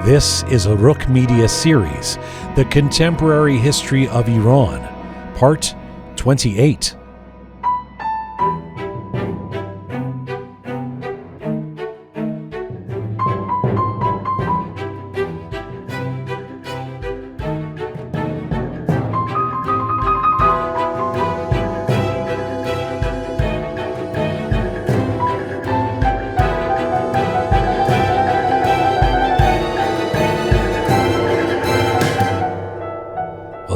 This is a Rook Media series, The Contemporary History of Iran, Part 28.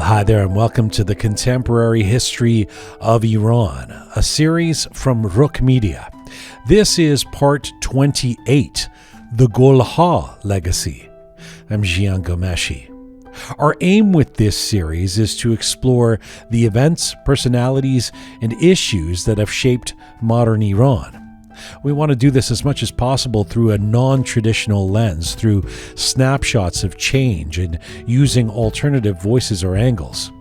Hi there, and welcome to the Contemporary History of Iran, a series from Rook Media. This is part 28, The Golha Legacy. I'm Jian Ghomeshi. Our aim with this series is to explore the events, personalities, and issues that have shaped modern Iran. We want to do this as much as possible through a non-traditional lens, through snapshots of change and using alternative voices or angles.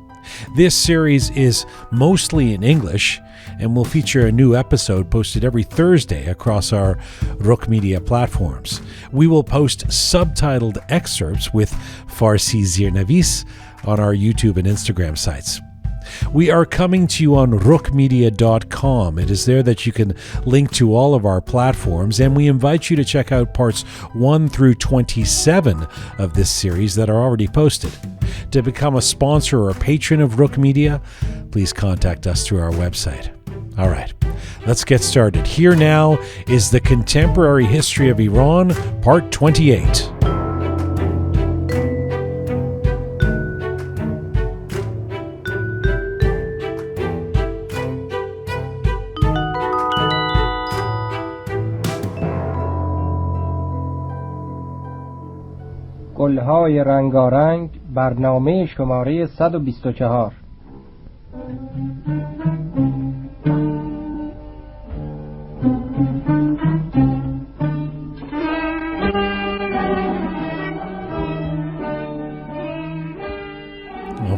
This series is mostly in English and will feature a new episode posted every Thursday across our Rook Media platforms. We will post subtitled excerpts with Farsi Zirnavis on our YouTube and Instagram sites. We are coming to you on rookmedia.com. It is there that you can link to all of our platforms, and we invite you to check out parts 1 through 27 of this series that are already posted. To become a sponsor or a patron of Rook Media, please contact us through our website. All right, let's get started. Here now is The Contemporary History of Iran, Part 28. گلهای رنگارنگ برنامه شماره 124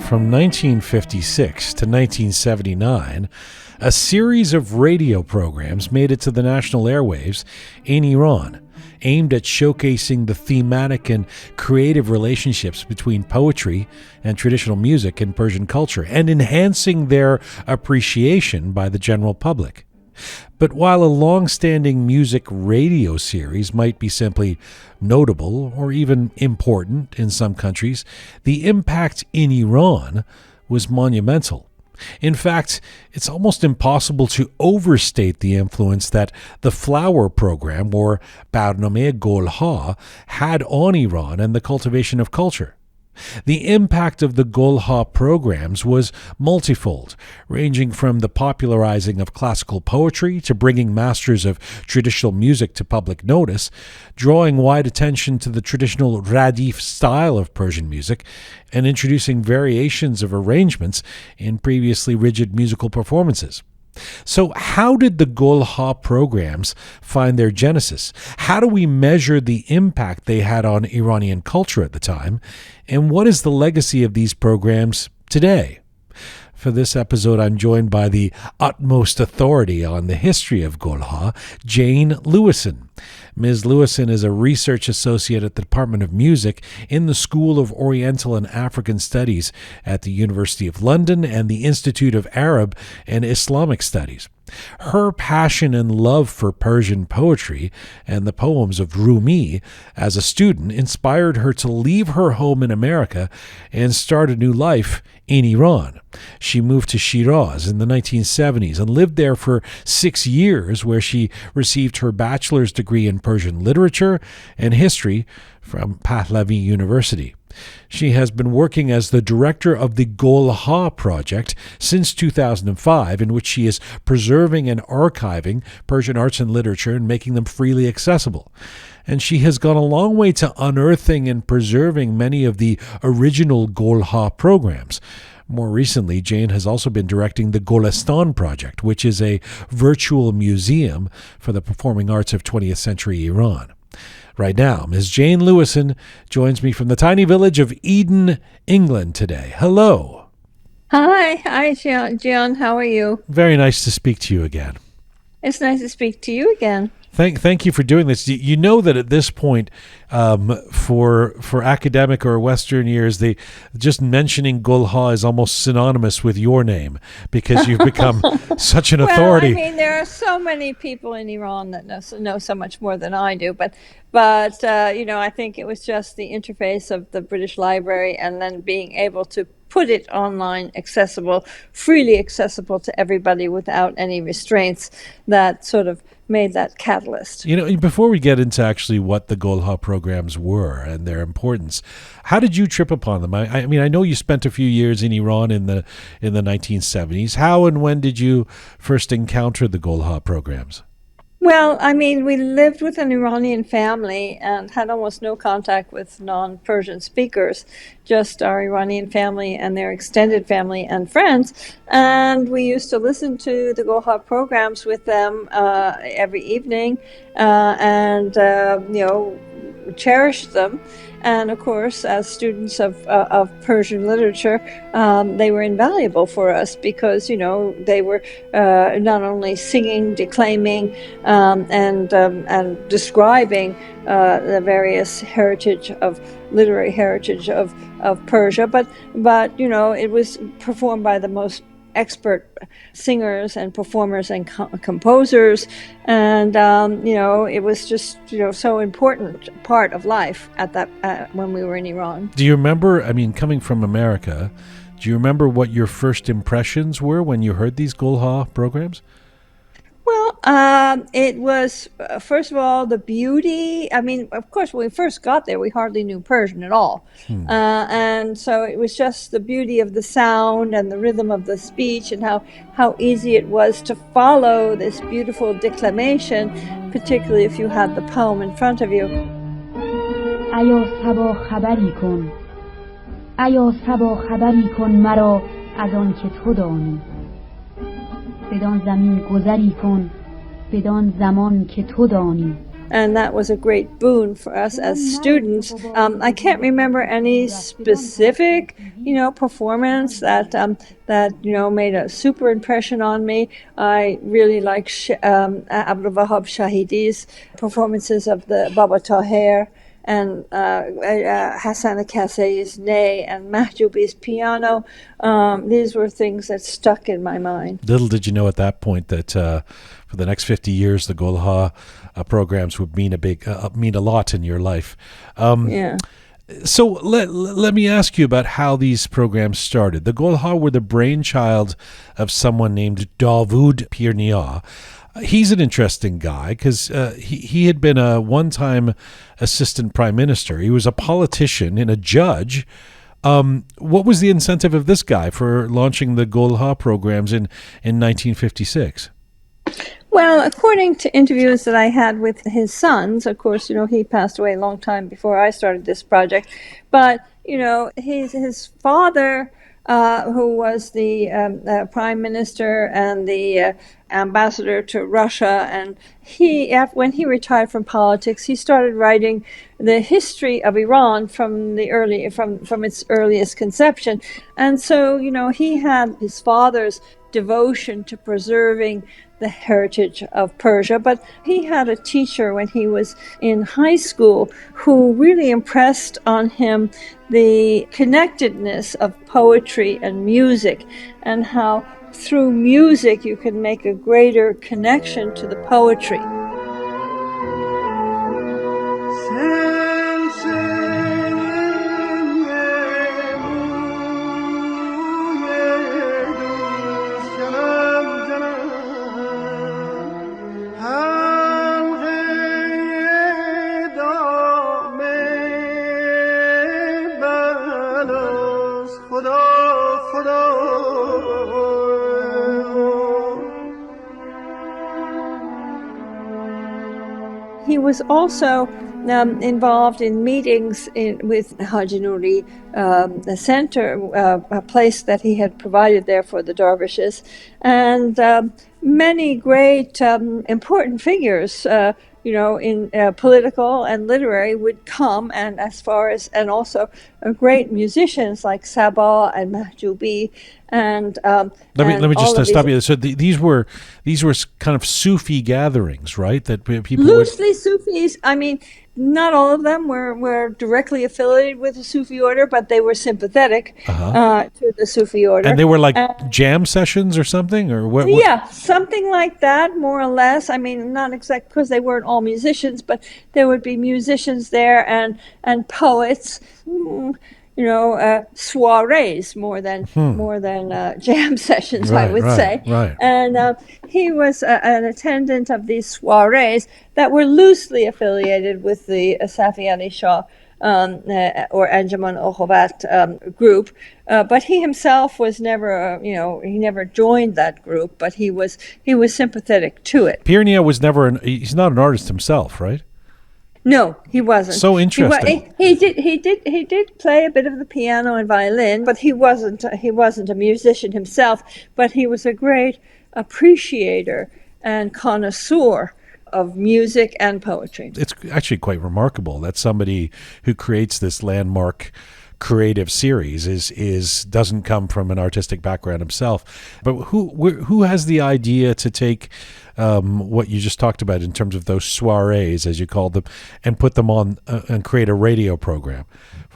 From 1956 to 1979, a series of radio programs made it to the national airwaves in Iran, aimed at showcasing the thematic and creative relationships between poetry and traditional music in Persian culture, and enhancing their appreciation by the general public. But while a long-standing music radio series might be simply notable or even important in some countries, the impact in Iran was monumental. In fact, it's almost impossible to overstate the influence that the Flower program, or Barnameh Golha, had on Iran and the cultivation of culture. The impact of the Golha programs was multifold, ranging from the popularizing of classical poetry to bringing masters of traditional music to public notice, drawing wide attention to the traditional radif style of Persian music, and introducing variations of arrangements in previously rigid musical performances. So how did the Golha programs find their genesis? How do we measure the impact they had on Iranian culture at the time? And what is the legacy of these programs today? For this episode, I'm joined by the utmost authority on the history of Golha, Jane Lewison. Ms. Lewison is a research associate at the Department of Music in the School of Oriental and African Studies at the University of London and the Institute of Arab and Islamic Studies. Her passion and love for Persian poetry and the poems of Rumi as a student inspired her to leave her home in America and start a new life in Iran. She moved to Shiraz in the 1970s and lived there for 6 years, where she received her bachelor's degree in Persian literature and history from Pahlavi University. She has been working as the director of the Golha Project since 2005, in which she is preserving and archiving Persian arts and literature and making them freely accessible. And she has gone a long way to unearthing and preserving many of the original Golha programs. More recently, Jane has also been directing the Golestan Project, which is a virtual museum for the performing arts of 20th century Iran. Right now, Ms. Jane Lewison joins me from the tiny village of Eden, England today. Hello. Hi, John. How are you? Very nice to speak to you again. It's nice to speak to you again. Thank you for doing this. You know that at this point, for academic or Western years, they just mentioning Gulha is almost synonymous with your name because you've become such an authority. Well, I mean, there are so many people in Iran that know so much more than I do, but I think it was just the interface of the British Library and then being able to put it online, freely accessible to everybody without any restraints, that sort of made that catalyst. Before we get into actually what the Gulha programs were and their importance, how did you trip upon them? I mean, I know you spent a few years in Iran in the 1970s. How and when did you first encounter the Gulha programs? Well, I mean, we lived with an Iranian family and had almost no contact with non-Persian speakers, just our Iranian family and their extended family and friends. And we used to listen to the Gulha programs with them every evening and cherished them. And of course, as students of Persian literature, they were invaluable for us because, they were not only singing, declaiming, and describing the various literary heritage of Persia, but it was performed by the most expert singers and performers and composers, and it was just so important part of life at that when we were in Iran. Do you remember? I mean, coming from America, do you remember what your first impressions were when you heard these Gulha programs? Well, it was, first of all, the beauty. I mean, of course, when we first got there, we hardly knew Persian at all. And so it was just the beauty of the sound and the rhythm of the speech and how easy it was to follow this beautiful declamation, particularly if you had the poem in front of you. ایا صبا خبری کن ایا صبا خبری کن مرا از آن که تو دانی بدان زمین گذری کن بدان زمان که تو دانی. And that was a great boon for us as students. I can't remember any specific, performance that made a super impression on me. I really like Abdul Wahab Shahidi's performances of the Baba Tahir and Hassan Kassai's ney and Mahjoubi's piano. These were things that stuck in my mind. Little did you know at that point that for the next 50 years, the Gulha programs would mean a lot in your life. Yeah. So let me ask you about how these programs started. The Gulha were the brainchild of someone named Davoud Pirnia. He's an interesting guy because he had been a one-time assistant prime minister. He was a politician and a judge. What was the incentive of this guy for launching the Gulha programs in 1956? Well, according to interviews that I had with his sons, of course, he passed away a long time before I started this project, but, his father, who was the prime minister and the ambassador to Russia, and when he retired from politics, he started writing the history of Iran from its earliest conception. And so, he had his father's devotion to preserving the heritage of Persia, but he had a teacher when he was in high school who really impressed on him the connectedness of poetry and music, and how through music you can make a greater connection to the poetry. He was also involved in meetings with Haji Nouri, the center, a place that he had provided there for the dervishes, and many great important figures in political and literary would come, and also great musicians like Sabah and Mahjoubi, and let me just stop these, you. So these were kind of Sufi gatherings, right? That people loosely Sufis. I mean, not all of them were directly affiliated with the Sufi order, but they were sympathetic to the Sufi order. And they were like jam sessions or something, or what? Yeah, something like that, more or less. I mean, not exact because they weren't all musicians, but there would be musicians there and poets. Soirees more than jam sessions, I would say. Right. And he was an attendant of these soirees that were loosely affiliated with the Safi Ali Shah or Anjuman Okhovat group, but he himself was never, he never joined that group, but he was sympathetic to it. Pir Nia was never he's not an artist himself, right? No, he wasn't. So interesting. He did play a bit of the piano and violin, but he wasn't a musician himself. But he was a great appreciator and connoisseur of music and poetry. It's actually quite remarkable that somebody who creates this landmark creative series doesn't come from an artistic background himself. But who has the idea to take what you just talked about in terms of those soirees, as you called them, and put them on and create a radio program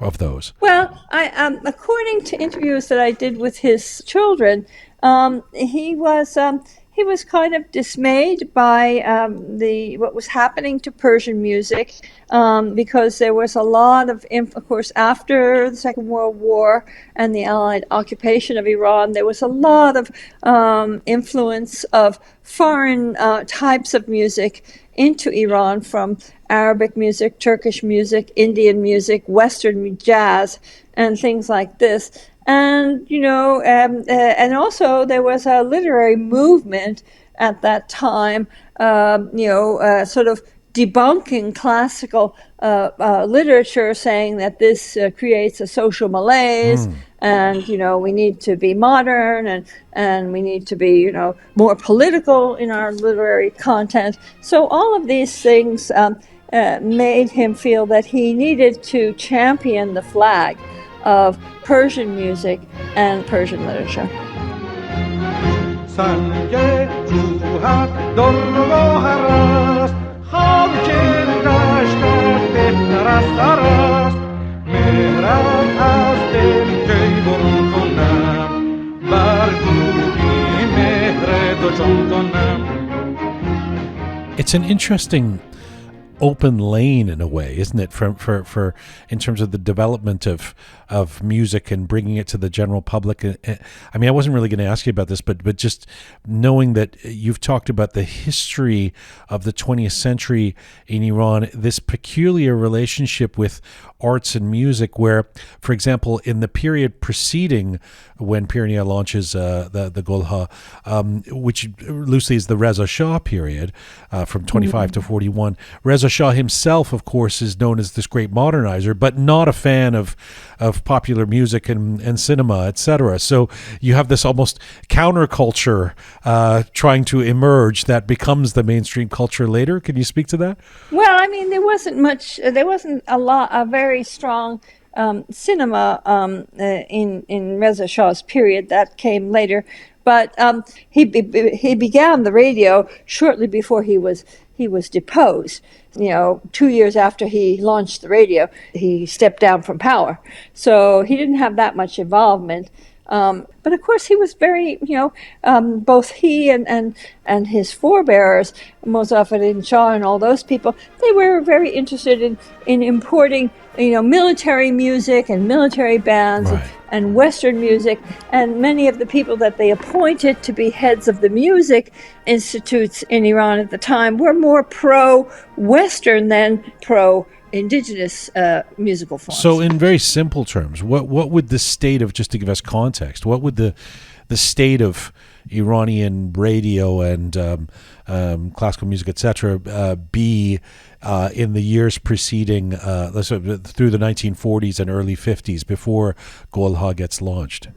of those? Well, according to interviews that I did with his children, he was kind of dismayed by what was happening to Persian music, because there was a lot of course, after the Second World War and the Allied occupation of Iran, there was a lot of influence of foreign types of music into Iran, from Arabic music, Turkish music, Indian music, Western jazz, and things like this. And, and also there was a literary movement at that time, sort of debunking classical literature, saying that this creates a social malaise, and, we need to be modern, and we need to be, more political in our literary content. So all of these things made him feel that he needed to champion the flag of Persian music and Persian literature. It's an interesting open lane in a way, isn't it, for in terms of the development of music and bringing it to the general public? I mean, I wasn't really going to ask you about this, but just knowing that you've talked about the history of the 20th century in Iran, this peculiar relationship with arts and music, where, for example, in the period preceding when Pir Nia launches the Golha, which loosely is the Reza Shah period, from 25 to 41, Reza Shah himself, of course, is known as this great modernizer, but not a fan of popular music and cinema, etc. So you have this almost counterculture trying to emerge that becomes the mainstream culture later. Can you speak to that? Well, I mean, there wasn't a very strong cinema in Reza Shah's period. That came later, but he began the radio shortly before he was deposed. 2 years after he launched the radio, he stepped down from power. So he didn't have that much involvement. But of course, he was very, both he and his forebearers, Mozaffaruddin Shah and all those people, they were very interested in importing, military music and military bands, right, and Western music. And many of the people that they appointed to be heads of the music institutes in Iran at the time were more pro-Western than pro-indigenous musical forms. So in very simple terms, what would the state of, just to give us context, what would the state of Iranian radio and classical music, etc., be in the years preceding, through the 1940s and early 50s, before Golha gets launched?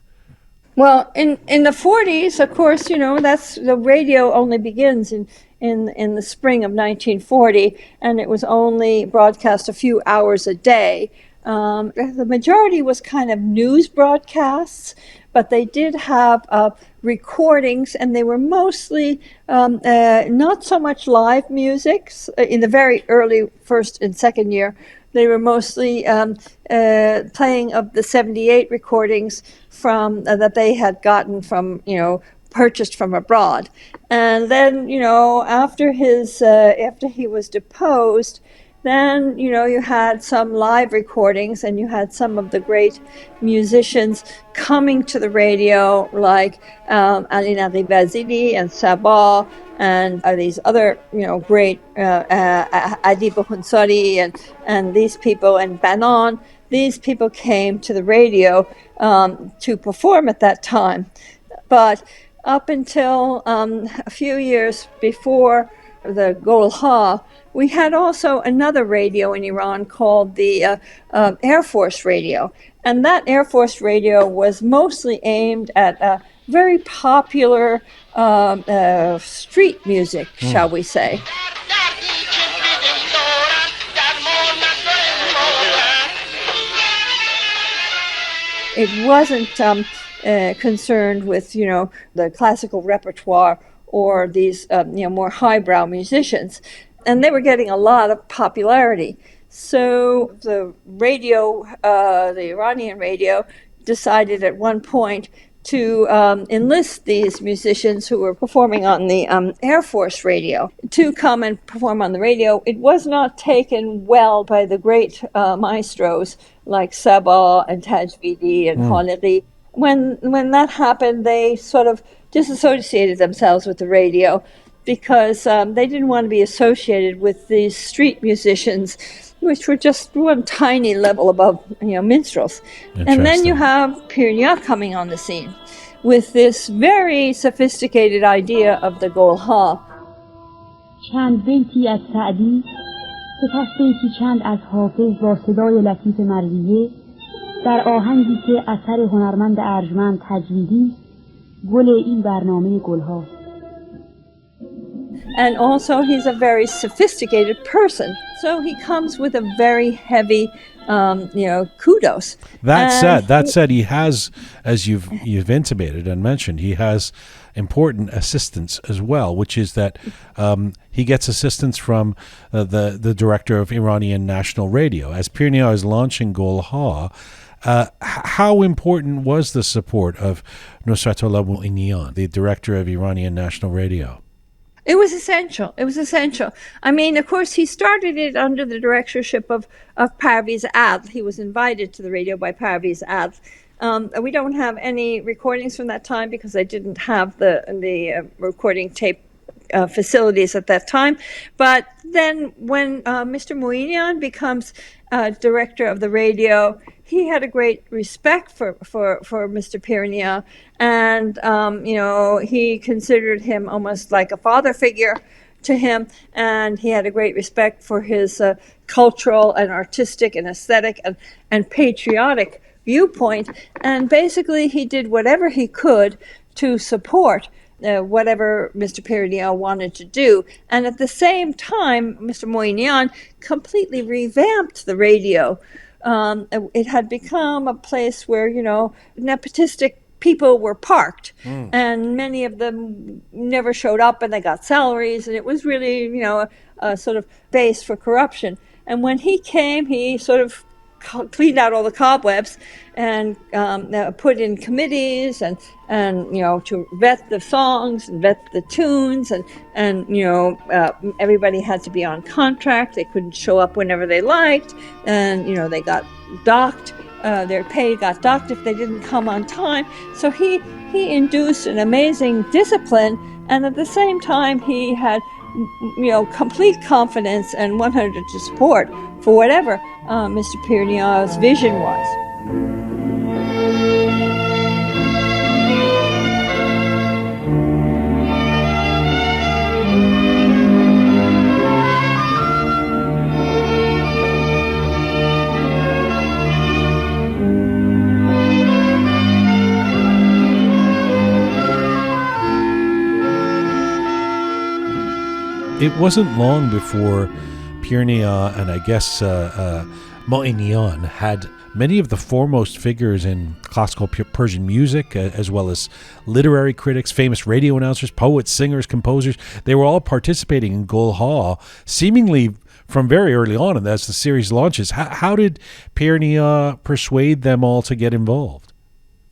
Well, in the 40s, of course, that's the radio only begins in in the spring of 1940, and it was only broadcast a few hours a day. The majority was kind of news broadcasts, but they did have recordings, and they were mostly not so much live music. In the very early first and second year, they were mostly playing of the 78 recordings from that they had gotten from, purchased from abroad. And then, after he was deposed, then, you had some live recordings, and you had some of the great musicians coming to the radio, like Alina Rivazili and Sabah, and these other, great Adi Bukhonsari and these people, and Banon. These people came to the radio to perform at that time. But up until a few years before the Golha, we had also another radio in Iran called the Air Force radio. And that Air Force radio was mostly aimed at very popular street music, shall we say. It wasn't concerned with, the classical repertoire or these, more highbrow musicians. And they were getting a lot of popularity. So the radio, the Iranian radio, decided at one point to enlist these musicians who were performing on the Air Force radio to come and perform on the radio. It was not taken well by the great maestros like Sabah and Tajvidi and Khalidi. When that happened, they sort of disassociated themselves with the radio because they didn't want to be associated with these street musicians, which were just one tiny level above, minstrels. And then you have Pir Nihat coming on the scene with this very sophisticated idea of the Golha. چند بیتی از سعدی، سپس بیتی چند از حافظ با صدای لطیف مرویه، در آهنگی که اثر هنرمند ارجمند تجویدی، گل این برنامه گلها. And also, he's a very sophisticated person. So he comes with a very heavy, kudos. That said, he has, as you've intimated and mentioned, he has important assistance as well, which is that he gets assistance from the director of Iranian National Radio. As Pir Nihat is launching Golha, how important was the support of Nusratollah Mo'inian, the director of Iranian National Radio? It was essential. I mean, of course, he started it under the directorship of Parviz Adl. He was invited to the radio by Parviz Adl. We don't have any recordings from that time because I didn't have the recording tape facilities at that time. But then when Mr. Mo'inian becomes director of the radio, he had a great respect for Mr. Pir Nihat, and he considered him almost like a father figure to him, and he had a great respect for his cultural and artistic and aesthetic and patriotic viewpoint, and basically he did whatever he could to support whatever Mr. Pir Nihat wanted to do. And at the same time, Mr. Mo'inian completely revamped the radio. It had become a place where, nepotistic people were parked, and many of them never showed up, and they got salaries, and it was really, a sort of base for corruption. And when he came, he sort of cleaned out all the cobwebs and put in committees and to vet the songs and vet the tunes, and everybody had to be on contract. They couldn't show up whenever they liked, and they got docked. Their pay got docked if they didn't come on time. So he induced an amazing discipline, and at the same time he had complete confidence and 100% support for whatever Mr. Pir Nihat's vision was. It wasn't long before Pir Nia and I guess Mo'inian had many of the foremost figures in classical Persian music, as well as literary critics, famous radio announcers, poets, singers, composers. They were all participating in Gul Ha, seemingly from very early on, and as the series launches. How did Pir Nia persuade them all to get involved?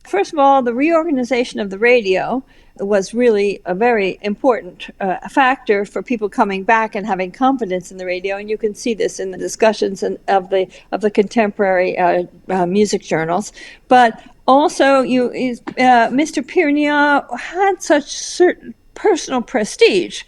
First of all, the reorganization of the radio was really a very important factor for people coming back and having confidence in the radio, and you can see this in the discussions of the contemporary music journals. But also, Mr. Pir Nia had such certain personal prestige.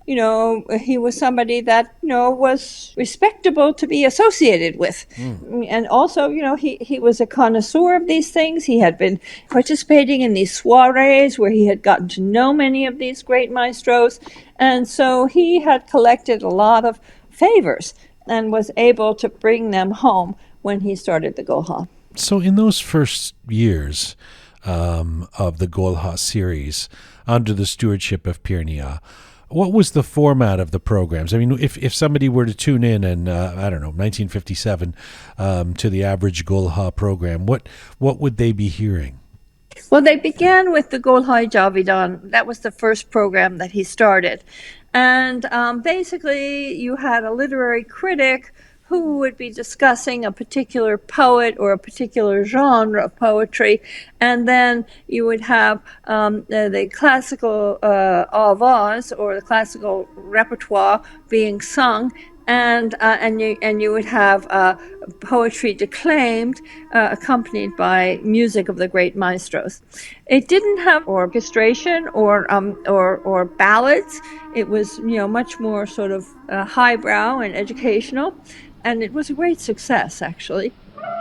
You know, he was somebody that, was respectable to be associated with. And also, he was a connoisseur of these things. He had been participating in these soirees where he had gotten to know many of these great maestros. And so he had collected a lot of favors and was able to bring them home when he started the Gul Ha. So in those first years of the Gul Ha series, under the stewardship of Pir Nia, what was the format of the programs? I mean, if somebody were to tune in 1957, to the average Gul Ha program, what would they be hearing? Well, they began with the Gul Ha Javidan. That was the first program that he started. And basically, you had a literary critic who would be discussing a particular poet or a particular genre of poetry, and then you would have the classical avaz or the classical repertoire being sung, and you would have poetry declaimed, accompanied by music of the great maestros. It didn't have orchestration or ballads. It was much more sort of highbrow and educational. And it was a great success, actually.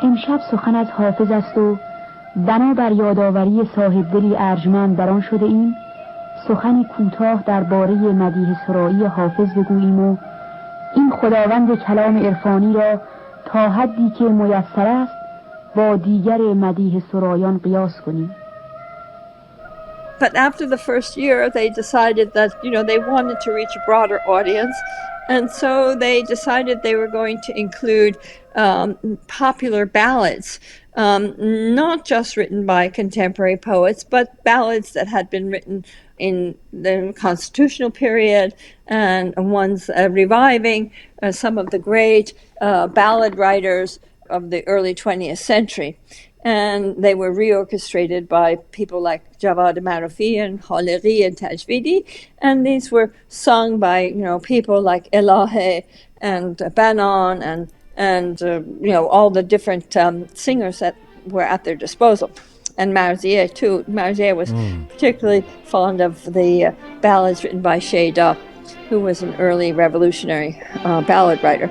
امشب سخن از حافظ است و بنابر یادآوری صاحبدلی ارجمند در آن شده ایم سخنی کوتاه درباره مدیح سرایی حافظ بگوییم و این خداوند کلام عرفانی را تا حدی که میسر است با دیگر مدیح سرایان قیاس کنیم. But after the first year, they decided that, they wanted to reach a broader audience. And so they decided they were going to include popular ballads, not just written by contemporary poets, but ballads that had been written in the constitutional period and ones reviving some of the great ballad writers of the early 20th century. And they were reorchestrated by people like Javad Marufi and Haliqi and Tajvidi. And these were sung by, people like Elahe and Banan and all the different singers that were at their disposal. And Marzieh, too. Marzieh was particularly fond of the ballads written by Sheda, who was an early revolutionary ballad writer.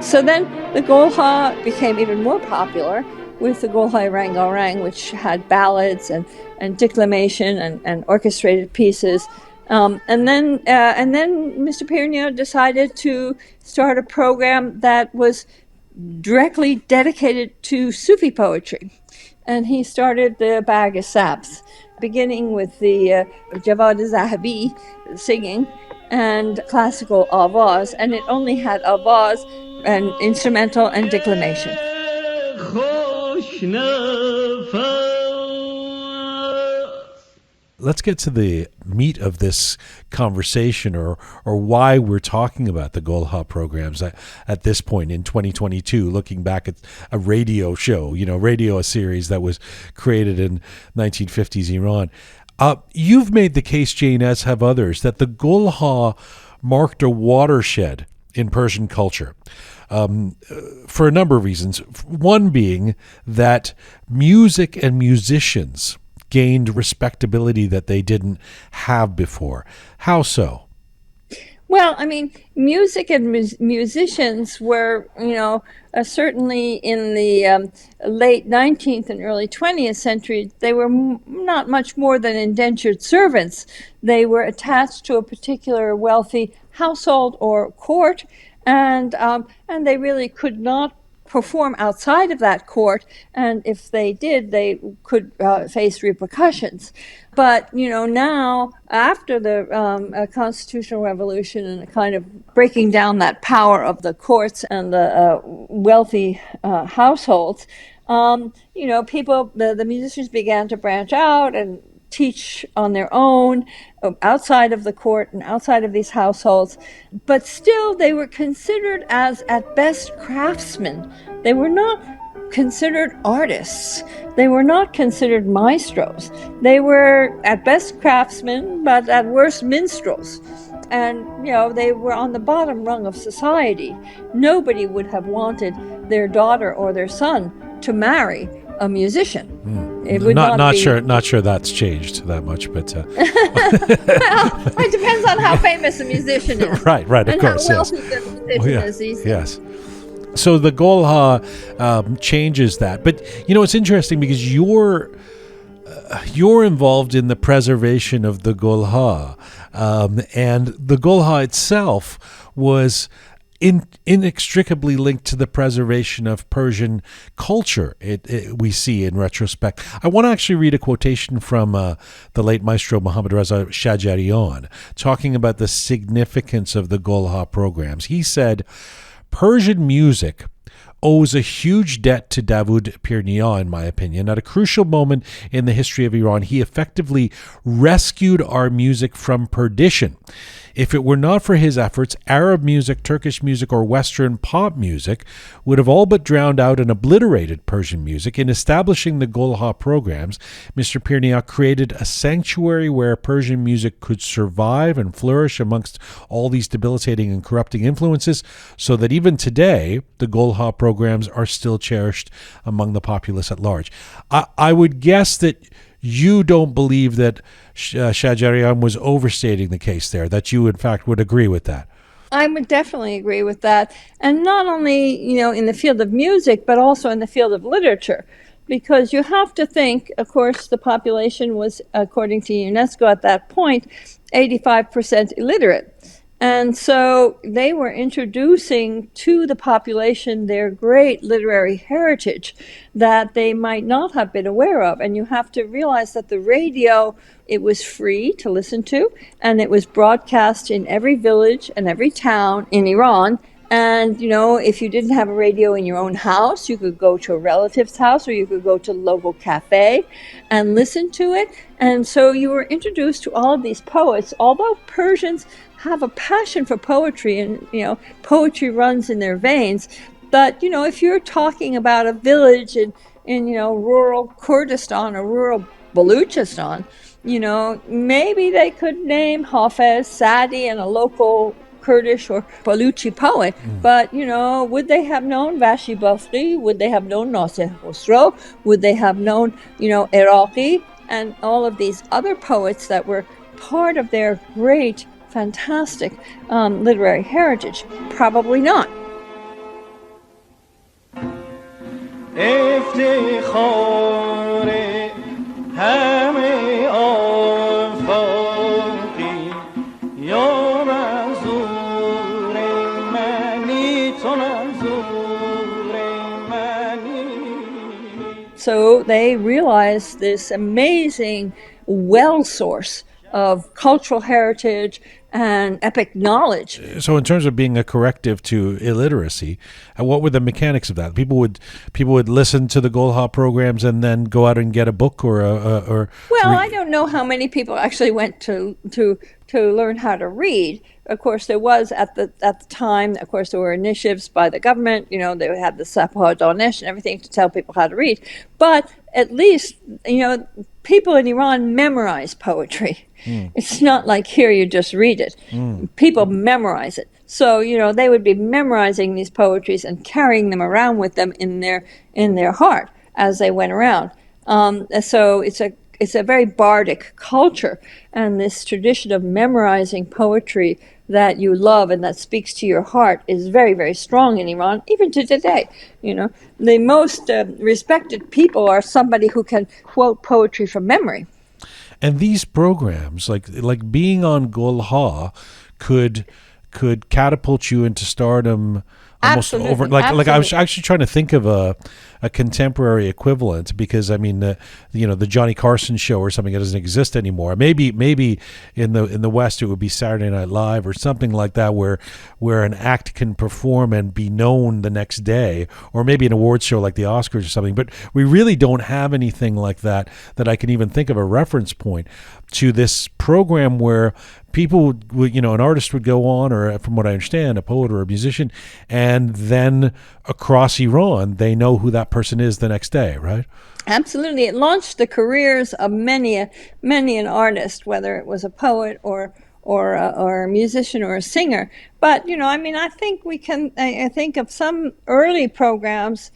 So then the Gul Ha became even more popular with the Gul Ha Rang-a-Rang, which had ballads and declamation and orchestrated pieces. And then Mr. Pir Nia decided to start a program that was directly dedicated to Sufi poetry. And he started the Bag Sabs, beginning with the Javad Zahabi singing and classical avaz. And it only had avaz and instrumental and declamation. Let's get to the meat of this conversation, or why we're talking about the Gul Ha programs at this point in 2022, looking back at a radio show, a series that was created in 1950s Iran. You've made the case, Jane, as have others, that the Gul Ha marked a watershed in Persian culture. For a number of reasons. One being that music and musicians gained respectability that they didn't have before. How so? Well, I mean, music and musicians were, certainly in the late 19th and early 20th century, they were not much more than indentured servants. They were attached to a particular wealthy household or court, and they really could not perform outside of that court, and if they did, they could face repercussions. But now after the constitutional revolution and a kind of breaking down that power of the courts and the wealthy households, people, the musicians began to branch out and teach on their own outside of the court and outside of these households, but still they were considered as at best craftsmen. They were not considered artists. They were not considered maestros. They were at best craftsmen, but at worst minstrels. And, they were on the bottom rung of society. Nobody would have wanted their daughter or their son to marry a musician. It would not sure that's changed that much, but well, it depends on how famous a musician is. right, of course, how wealthy the musician is these days. Yes. So the Golha changes that, but it's interesting because you're involved in the preservation of the Golha, and the Golha itself was inextricably linked to the preservation of Persian culture. We see in retrospect. I want to actually read a quotation from the late maestro Mohammad Reza Shajarian talking about the significance of the Golha programs. He said, "Persian music owes a huge debt to Davoud Pirnia, in my opinion. At a crucial moment in the history of Iran, he effectively rescued our music from perdition. If it were not for his efforts, Arab music, Turkish music, or Western pop music would have all but drowned out and obliterated Persian music. In establishing the Golha programs, Mr. Pirnia created a sanctuary where Persian music could survive and flourish amongst all these debilitating and corrupting influences, so that even today, the Golha programs are still cherished among the populace at large." I would guess that you don't believe that Shajarian was overstating the case there, that you, in fact, would agree with that. I would definitely agree with that. And not only, in the field of music, but also in the field of literature. Because you have to think, of course, the population was, according to UNESCO at that point, 85% illiterate. And so they were introducing to the population their great literary heritage that they might not have been aware of. And you have to realize that the radio, it was free to listen to, and it was broadcast in every village and every town in Iran. And, if you didn't have a radio in your own house, you could go to a relative's house or you could go to a local cafe and listen to it. And so you were introduced to all of these poets, although Persians have a passion for poetry and, poetry runs in their veins. But, if you're talking about a village in rural Kurdistan or rural Baluchistan, maybe they could name Hafez, Sadi, and a local Kurdish or Baluchi poet, but, would they have known Vashi Bafri? Would they have known Nasir Khosrow? Would they have known, Iraqi and all of these other poets that were part of their great, fantastic literary heritage? Probably not. So they realized this amazing well source of cultural heritage and epic knowledge. So in terms of being a corrective to illiteracy, what were the mechanics of that? People would listen to the Golha programs and then go out and get a book or I don't know how many people actually went to learn how to read. Of course, there was at the time. Of course, there were initiatives by the government. They had the Sapah Danesh and everything to tell people how to read. But at least, people in Iran memorize poetry. It's not like here you just read it. People memorize it. So, they would be memorizing these poetries and carrying them around with them in their heart as they went around. So it's a it's a very bardic culture, and this tradition of memorizing poetry that you love and that speaks to your heart is very, very strong in Iran, even to today. The most respected people are somebody who can quote poetry from memory. And these programs, like being on Golha, could catapult you into stardom almost Absolutely. over. Like I was Absolutely. actually trying to think of a contemporary equivalent, because I mean the Johnny Carson show or something that doesn't exist anymore. Maybe in the West it would be Saturday Night Live or something like that, where an act can perform and be known the next day, or maybe an awards show like the Oscars or something. But we really don't have anything like that I can even think of a reference point to this program where people would, an artist would go on, or from what I understand, a poet or a musician, and then across Iran, they know who that person is the next day, right? Absolutely. It launched the careers of many an artist, whether it was a poet or a musician or a singer. But, I think I think of some early programs,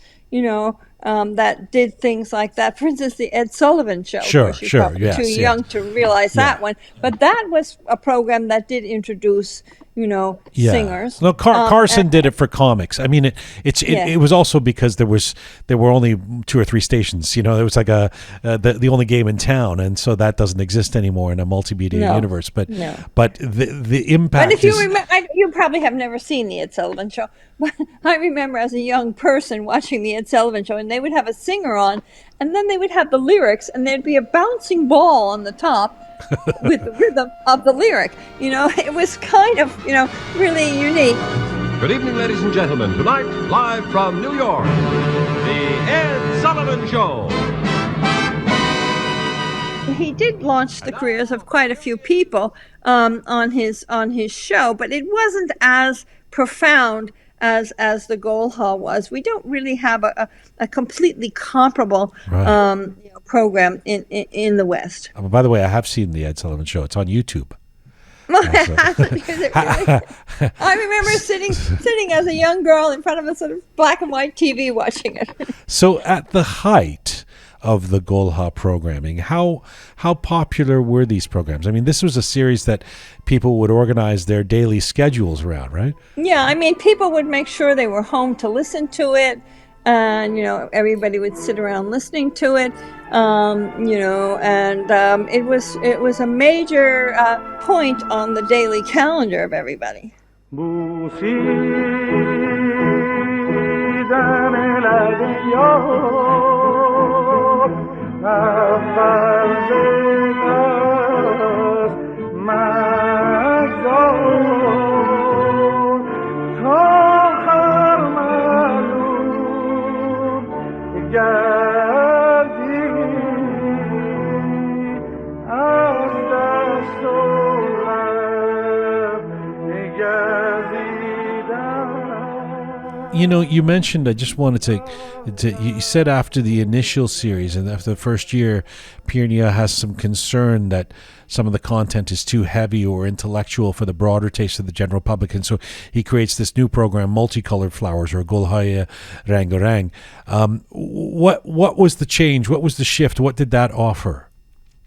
that did things like that. For instance, the Ed Sullivan Show. Sure, Of course, you're probably yes, too yeah. young to realize that one. But that was a program that did introduce, singers. No, Carson did it for comics. I mean, it was also because there were only 2 or 3 stations. There was like the only game in town, and so that doesn't exist anymore in a multimedia universe. But the impact. But if you remember, you probably have never seen the Ed Sullivan Show. But I remember as a young person watching the Ed Sullivan Show, and they would have a singer on, and then they would have the lyrics, and there'd be a bouncing ball on the top with the rhythm of the lyric. It was kind of, really unique. Good evening, ladies and gentlemen. Tonight, live from New York, the Ed Sullivan Show. He did launch the careers of quite a few people on his show, but it wasn't as profound as the Golha was. We don't really have a completely comparable program in the West. By the way, I have seen the Ed Sullivan Show. It's on YouTube. I remember sitting as a young girl in front of a sort of black and white TV watching it. So at the height of the Golha programming, how popular were these programs? I mean, this was a series that people would organize their daily schedules around, right? Yeah, people would make sure they were home to listen to it, and everybody would sit around listening to it, and it was a major point on the daily calendar of everybody. You mentioned, I just wanted to you said after the initial series and after the first year, Piernia has some concern that some of the content is too heavy or intellectual for the broader taste of the general public, and so he creates this new program, Multicolored Flowers, or Golhaya Rangarang. What was the change? What was the shift? What did that offer?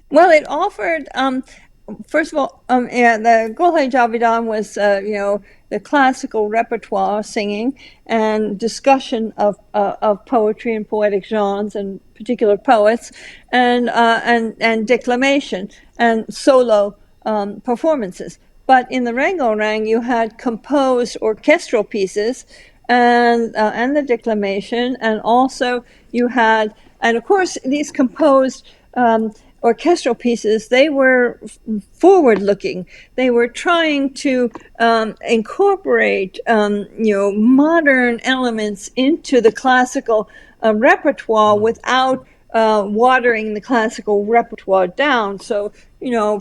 Well, it offered, first of all, the Golhaya Javidan was, the classical repertoire singing and discussion of poetry and poetic genres and particular poets, and declamation and solo performances. But in the Rangarang, you had composed orchestral pieces and the declamation, and also you had, and of course, these composed orchestral pieces, they were forward-looking. They were trying to incorporate, modern elements into the classical repertoire without watering the classical repertoire down. So,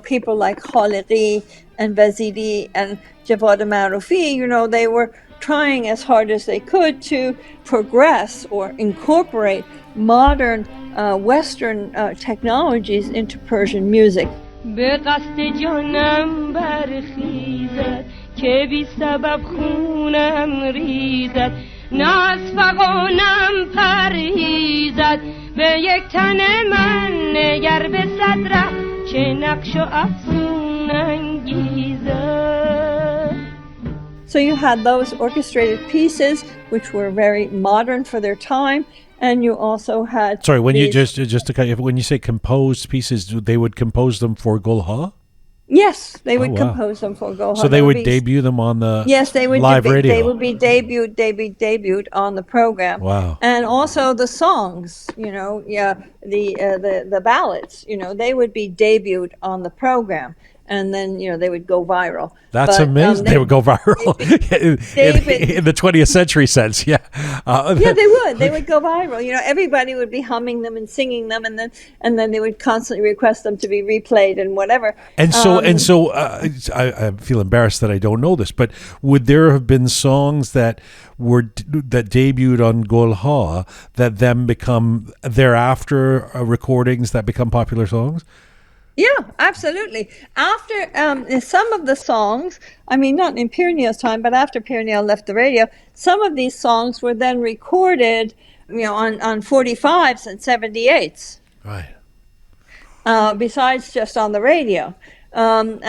people like Khalidi and Vazidi and Javad Marufi, they were trying as hard as they could to progress or incorporate modern Western technologies into Persian music. به قصد جانم برخیزد که بی سبب خونم ریزد نه از فغانم پرهیزد به یک تن من نگر به صدره چه نقش و افسون انگیزه. So you had those orchestrated pieces, which were very modern for their time, and you also had. Sorry, when you just to cut you, when you say composed pieces, they would compose them for Gulha? Yes, they would wow. compose them for Gulha. So they would debut them on the live radio. They would be debuted on the program. Wow! And also the songs, the ballads, they would be debuted on the program, and then they would go viral. That's amazing. They would go viral in the 20th century sense. Yeah. Yeah, they would. They would go viral. Everybody would be humming them and singing them, and then they would constantly request them to be replayed and whatever. And so I feel embarrassed that I don't know this, but would there have been songs that debuted on Gulha that then become thereafter recordings that become popular songs? Yeah, absolutely. After some of the songs, not in Pirnia's time, but after Pirnia left the radio, some of these songs were then recorded, on 45s and 78s. Right. Besides just on the radio, and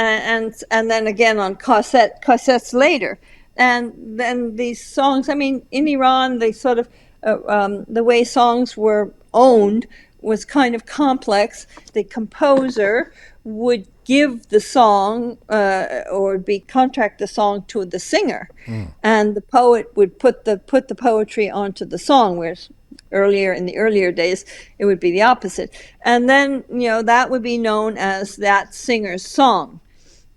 then again on cassettes later, and then these songs. In Iran, they sort of the way songs were owned was kind of complex. The composer would give the song or contract the song to the singer, and the poet would put the poetry onto the song, whereas in the earlier days it would be the opposite. And then that would be known as that singer's song.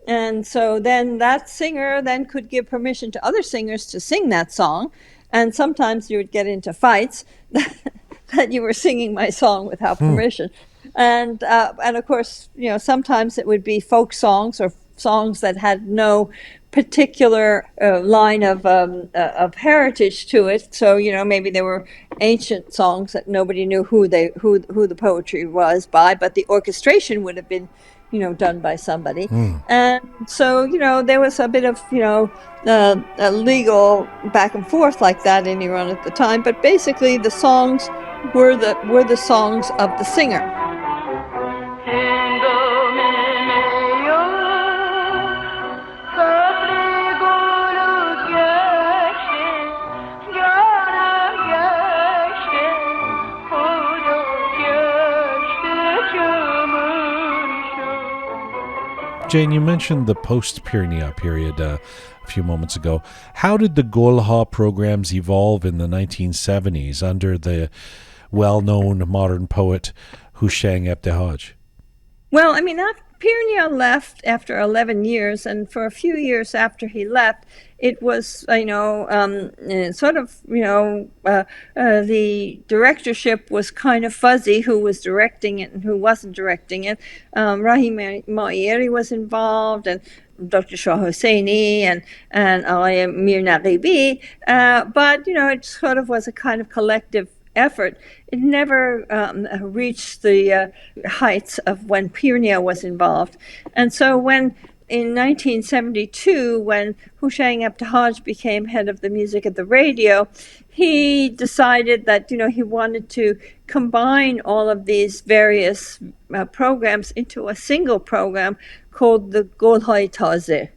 And so then that singer then could give permission to other singers to sing that song, and sometimes you would get into fights that you were singing my song without permission. And of course, sometimes it would be folk songs or songs that had no particular line of heritage to it. So maybe there were ancient songs that nobody knew who the poetry was by, but the orchestration would have been done by somebody. And so there was a bit of a legal back and forth like that in Iran at the time. But basically, the songs were the songs of the singer. Jane, you mentioned the post-Pirnia period a few moments ago. How did the Gulha programs evolve in the 1970s under the well-known modern poet Houshang Ebtehaj? Well, Pirnia left after 11 years, and for a few years after he left, it was, the directorship was kind of fuzzy, who was directing it and who wasn't directing it. Rahim Ma'iri was involved, and Dr. Shah Hosseini, and Mir Naqibi, but, it sort of was a kind of collective effort. It never reached the heights of when Pirnia was involved. And so in 1972, when Houshang Ebtehaj became head of the music at the radio, he decided that, he wanted to combine all of these various programs into a single program called the Golhai Taze.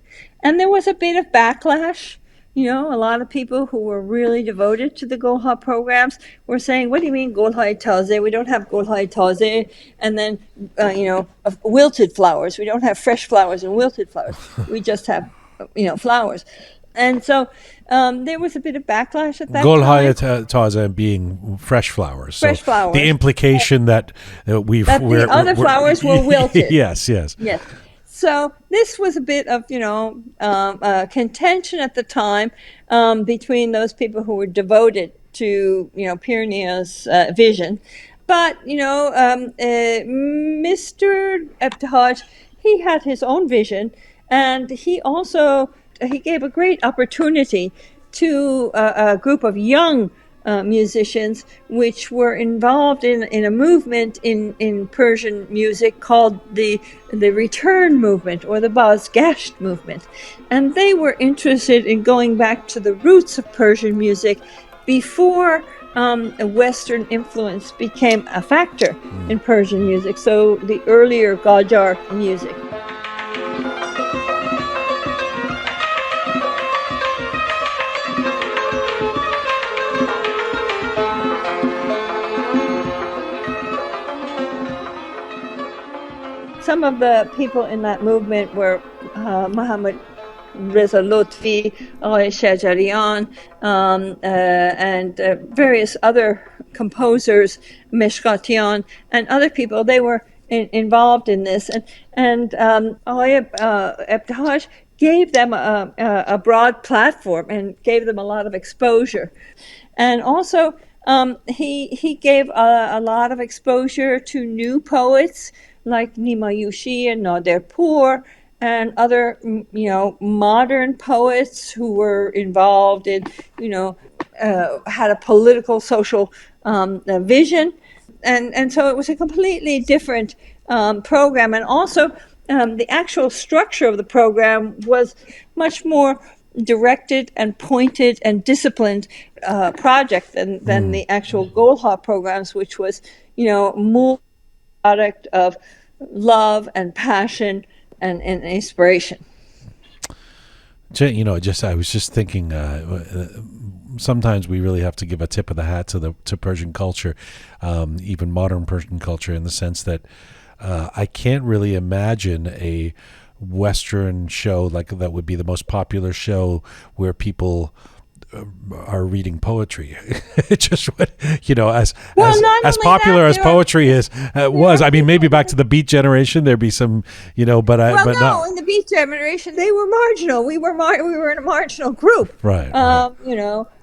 And there was a bit of backlash. A lot of people who were really devoted to the Golha programs were saying, what do you mean Golhai Taze? We don't have Golhai Taze. And then, wilted flowers. We don't have fresh flowers and wilted flowers. We just have, flowers. And so there was a bit of backlash at that time. Golhai Taze being fresh flowers. Fresh flowers. The implication that the other flowers were wilted. Yes. So this was a bit of, contention at the time between those people who were devoted to, Pirnia's vision. But, Mr. Ebtehaj, he had his own vision, and he gave a great opportunity to a group of young musicians which were involved in a movement in Persian music called the Return Movement or the Bazgasht Movement. And they were interested in going back to the roots of Persian music before a Western influence became a factor in Persian music. So the earlier Qajar music. Some of the people in that movement were Muhammad Reza Lutfi, Aghay Shajarian, and various other composers, Meshkatian, and other people. They were involved in this, and Aghay Ebtihaj gave them a broad platform and gave them a lot of exposure, and also he gave a lot of exposure to new poets like Nima Yushi and Naderpur, and other, modern poets who were involved in, had a political, social vision. And so it was a completely different program. And also, the actual structure of the program was much more directed and pointed and disciplined project than the actual Golha programs, which was, more product of love and passion and inspiration. I was just thinking, sometimes we really have to give a tip of the hat to Persian culture, even modern Persian culture, in the sense that I can't really imagine a Western show like that would be the most popular show where people are reading poetry. It just as popular as poetry was. I mean, maybe back to the Beat generation, there'd be some, but in the Beat generation, they were marginal. We were in a marginal group, right?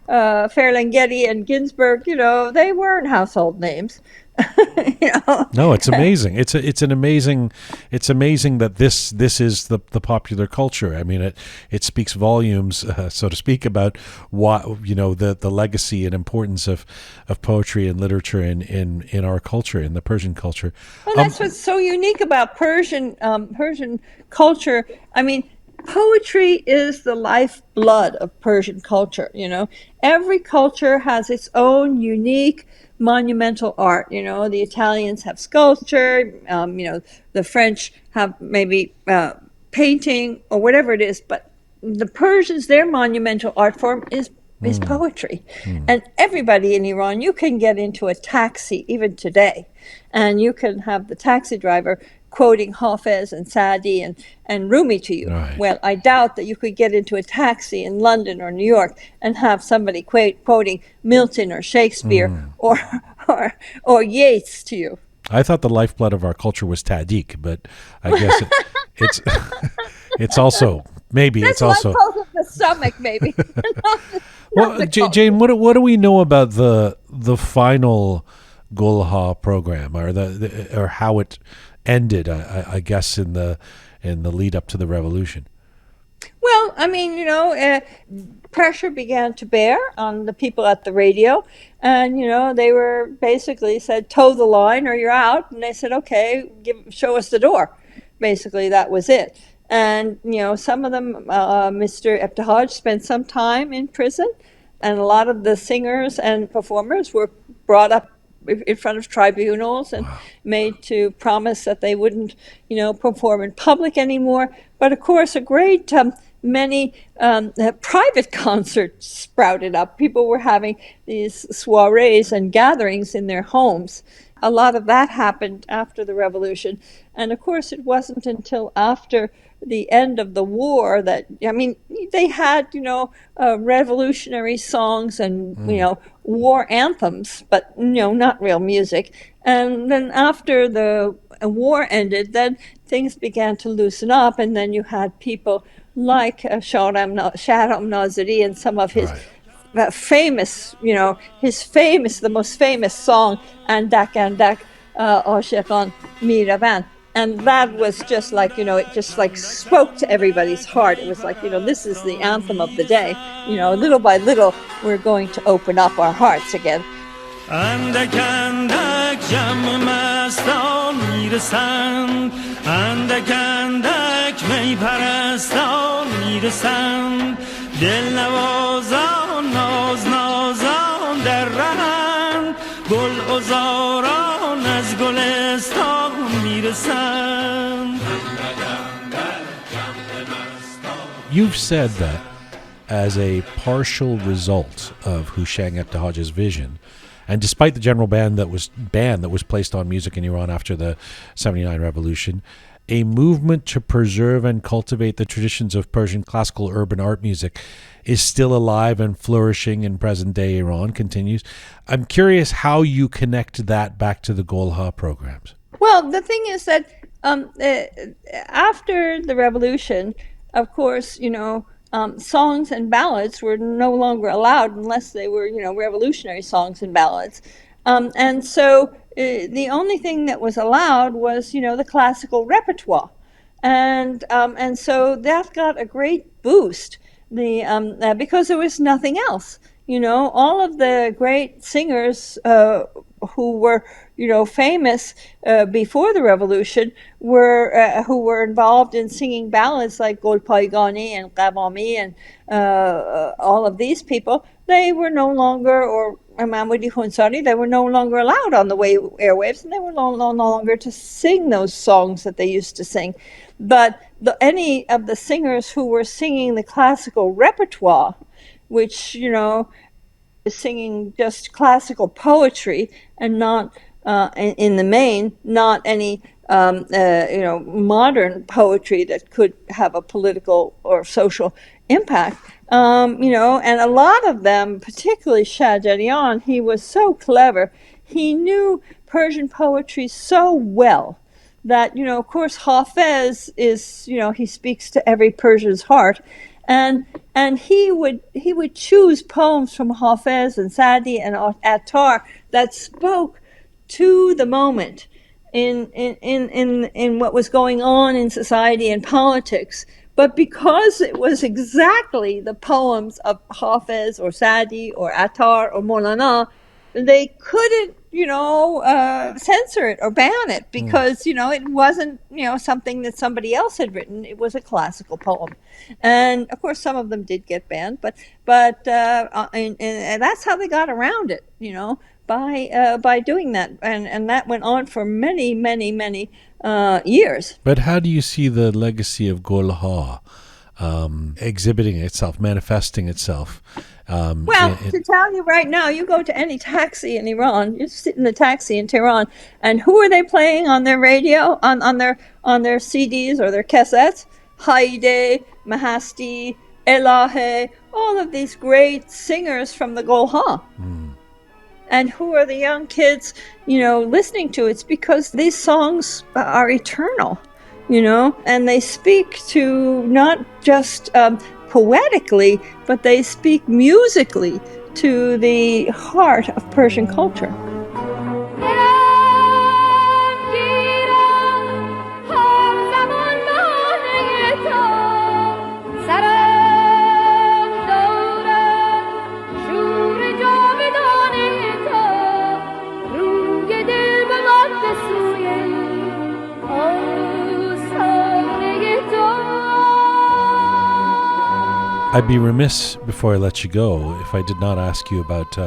Ferlinghetti and Ginsberg, they weren't household names. No, it's amazing. It's amazing that this is the popular culture. I mean, it speaks volumes, so to speak, about what the legacy and importance of poetry and literature in our culture, in the Persian culture. Well, that's what's so unique about Persian culture. I mean, poetry is the lifeblood of Persian culture. Every culture has its own unique monumental art. The Italians have sculpture, the French have maybe painting or whatever it is, but the Persians, their monumental art form is poetry. And everybody in Iran, you can get into a taxi even today, and you can have the taxi driver quoting Hafez and Saadi and Rumi to you. Right. Well, I doubt that you could get into a taxi in London or New York and have somebody quoting Milton or Shakespeare or Yeats to you. I thought the lifeblood of our culture was Tahdig, but I guess it's also maybe That's it's also pulse of the stomach, maybe. Well, Jane, what do we know about the final Golha program, or how it ended? I guess in the lead up to the revolution. Well, I mean, pressure began to bear on the people at the radio, and they were basically said, toe the line or you're out, and they said, okay, show us the door. Basically, that was it. And some of them, Mr. Ebtihaj spent some time in prison, and a lot of the singers and performers were brought up in front of tribunals and made to promise that they wouldn't, perform in public anymore. But of course, a great many private concerts sprouted up. People were having these soirees and gatherings in their homes. A lot of that happened after the revolution. And of course, it wasn't until after the end of the war that, they had, revolutionary songs and, war anthems, but, not real music. And then after the war ended, then things began to loosen up, and then you had people like Shahram Naziri and some of his famous, the most famous song, Andak Andak Ashiqan Miravan. And that was just like, it just like spoke to everybody's heart. It was like, this is the anthem of the day. Little by little, we're going to open up our hearts again. اندک اندک جمع مستان میرسند اندک اندک می پرستان میرسند دل نوازان ناز نازان در رهند میرسند. You've said that as a partial result of Hushang Ebtihaj's vision, and despite the general ban that was placed on music in Iran after the 79 revolution, a movement to preserve and cultivate the traditions of Persian classical urban art music is still alive and flourishing in present-day Iran, continues. I'm curious how you connect that back to the Golha programs. Well, the thing is that after the revolution, of course, songs and ballads were no longer allowed unless they were, revolutionary songs and ballads. And so the only thing that was allowed was, the classical repertoire. And so that got a great boost because there was nothing else. All of the great singers who were, famous before the revolution who were involved in singing ballads like Gol Paigani and Qawami and all of these people, they were no longer, or Mahmoudi Khunsari, they were no longer allowed on the airwaves, and they were no longer to sing those songs that they used to sing. But any of the singers who were singing the classical repertoire, which, is singing just classical poetry and not, in the main, not any, modern poetry that could have a political or social impact. And a lot of them, particularly Shah Janian, he was so clever. He knew Persian poetry so well that, of course, Hafez is, he speaks to every Persian's heart. And he would choose poems from Hafez and Sadi and Attar that spoke to the moment in what was going on in society and politics. But because it was exactly the poems of Hafez or Sadi or Attar or Maulana, they couldn't, censor it or ban it because, it wasn't, something that somebody else had written. It was a classical poem. And of course, some of them did get banned, but and that's how they got around it, by doing that. And that went on for many, many, many years. But how do you see the legacy of Golha exhibiting itself, manifesting itself? To tell you right now, you go to any taxi in Iran, you sit in the taxi in Tehran, and who are they playing on their radio, on their CDs or their cassettes? Haide, Mahasti, Elahe, all of these great singers from the Golha. And who are the young kids, listening to? It's because these songs are eternal, and they speak to not just poetically, but they speak musically to the heart of Persian culture. I'd be remiss before I let you go if I did not ask you about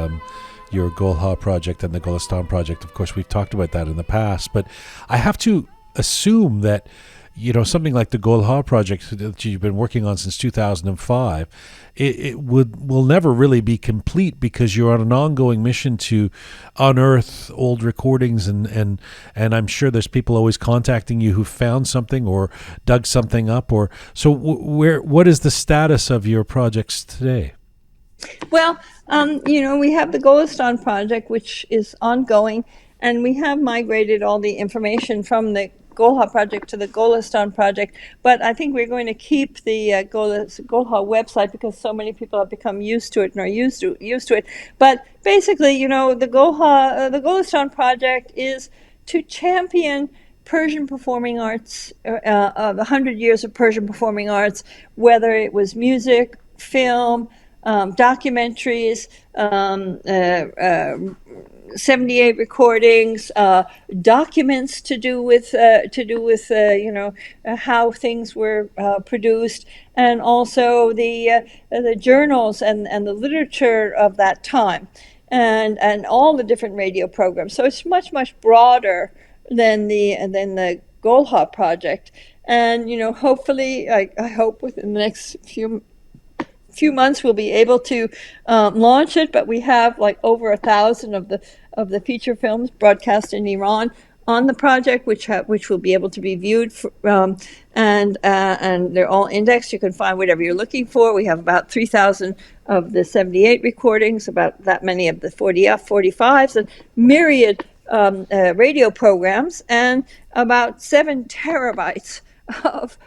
your Golha project and the Golistan project. Of course, we've talked about that in the past, but I have to assume that, something like the Golha project that you've been working on since 2005, it will never really be complete because you're on an ongoing mission to unearth old recordings, and I'm sure there's people always contacting you who found something or dug something up. So what is the status of your projects today? Well, we have the Golistan project, which is ongoing, and we have migrated all the information from the Golha project to the Golistan project, but I think we're going to keep the Golha website because so many people have become used to it and are used to it. But basically, the Golistan project is to champion Persian performing arts, 100 years of Persian performing arts, whether it was music, film, documentaries, 78 recordings, documents to do with how things were produced, and also the journals and the literature of that time, and all the different radio programs. So it's much broader than the Golha project. And, hopefully, I hope within the next few months we'll be able to launch it. But we have like over 1,000 of the feature films broadcast in Iran on the project, which will be able to be viewed, and they're all indexed. You can find whatever you're looking for. We have about 3,000 of the 78 recordings, about that many of the 45s, and myriad radio programs, and about 7 terabytes of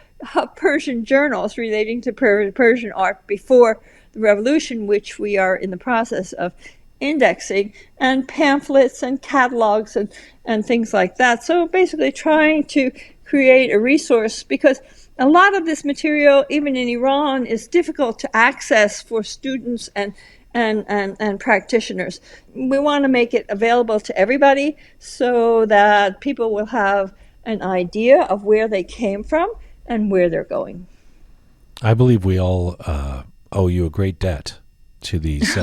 Persian journals relating to Persian art before the revolution, which we are in the process of indexing, and pamphlets and catalogs and things like that. So basically trying to create a resource, because a lot of this material, even in Iran, is difficult to access for students and practitioners. We want to make it available to everybody so that people will have an idea of where they came from and where they're going. I believe we all owe you a great debt to these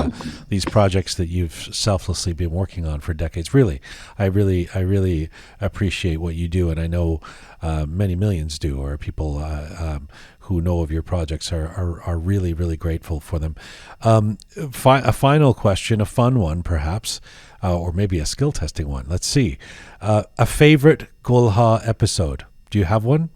these projects that you've selflessly been working on for decades. Really, I really appreciate what you do, and I know many millions do, or people who know of your projects are really, really grateful for them. A final question, a fun one perhaps, or maybe a skill testing one. Let's see. A favorite Golha episode. Do you have one?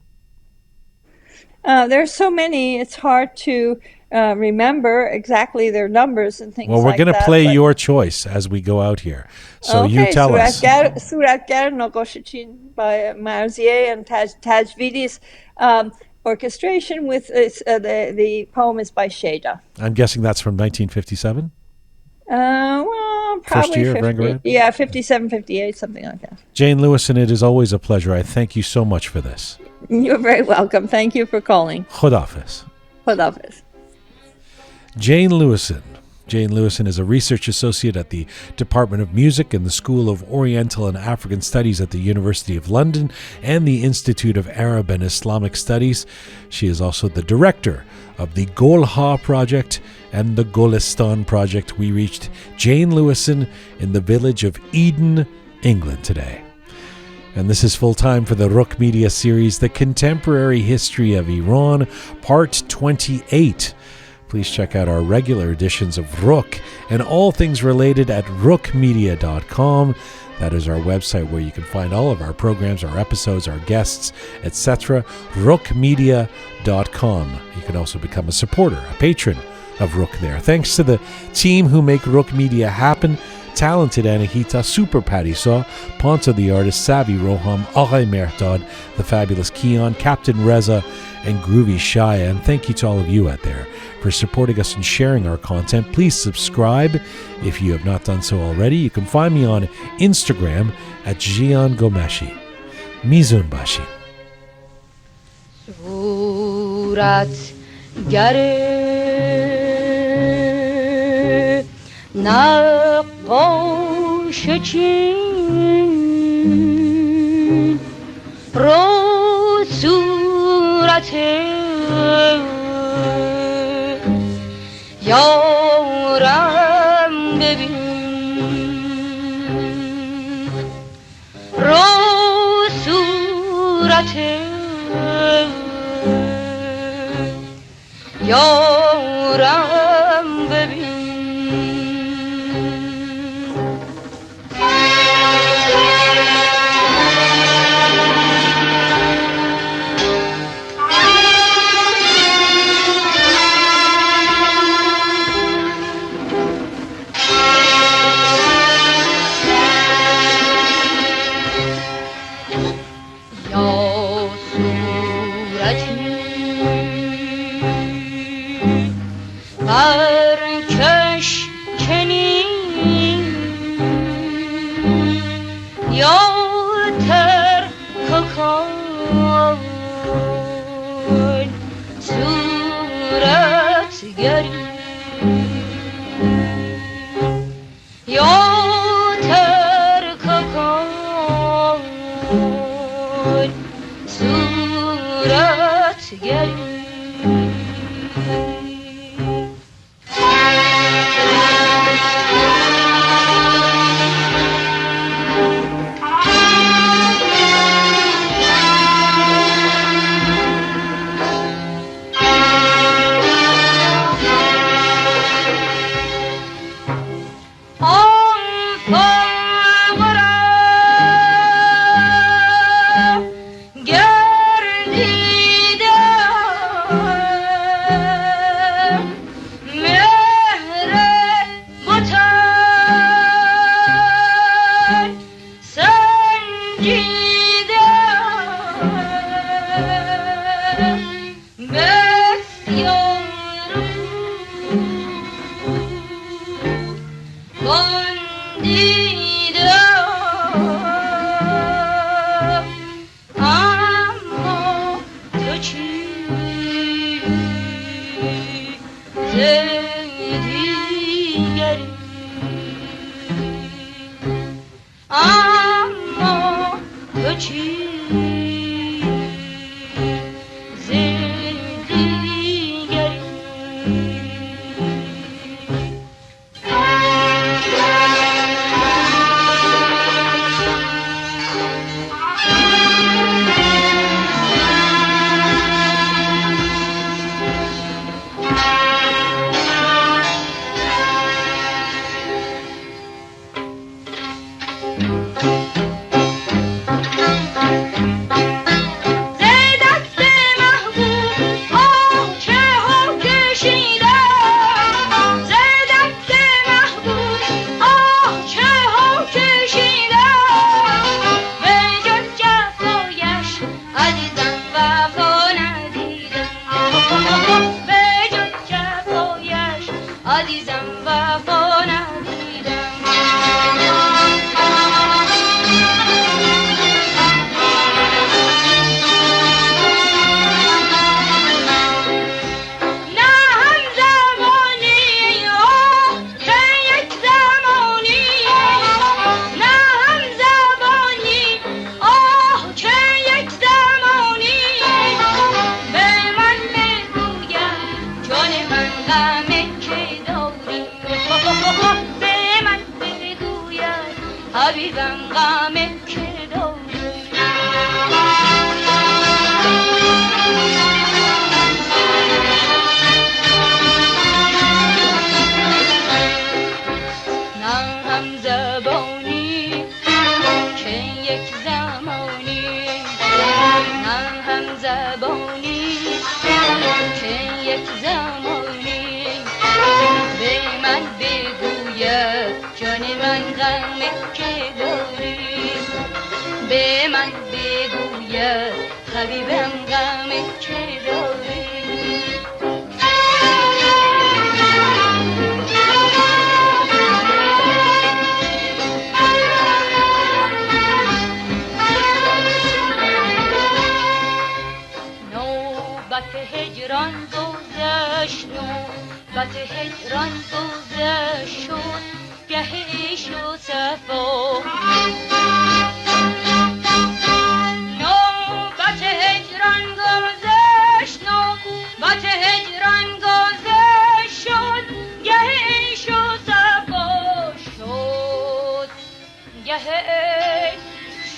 There's so many, it's hard to remember exactly their numbers and things like that. Well, we're going to play your choice as we go out here. So okay, you tell us. Suratgar Nogoshichín by Marzieh and Tajvidi's orchestration with the poem is by Sheda. I'm guessing that's from 1957? Well, probably First year of Rangarad? Yeah, 57, 58, something like that. Jane Lewison, it is always a pleasure. I thank you so much for this. You're very welcome. Thank you for calling. Khodafis. Khodafis. Jane Lewison. Jane Lewison is a research associate at the Department of Music and the School of Oriental and African Studies at the University of London and the Institute of Arab and Islamic Studies. She is also the director of the Golha Project and the Golistan Project. We reached Jane Lewison in the village of Eden, England today. And this is full time for the Roqe Media series, The Contemporary History of Iran, Part 28. Please check out our regular editions of Roqe and all things related at roqemedia.com. That is our website where you can find all of our programs, our episodes, our guests, etc. roqemedia.com. You can also become a supporter, a patron of Roqe there. Thanks to the team who make Roqe Media happen. Talented Anahita, Super Patty Saw, Ponta the Artist, Savvy Roham, Aghay Mehtad, the fabulous Keon, Captain Reza, and Groovy Shaya. And thank you to all of you out there for supporting us and sharing our content. Please subscribe if you have not done so already. You can find me on Instagram at Jian Gomeshi. Mizun Bashi. Surat gare نقاش چین رو صورت یارم ببین رو صورت یارم ببین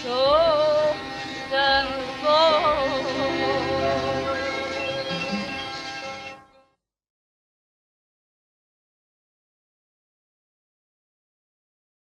شد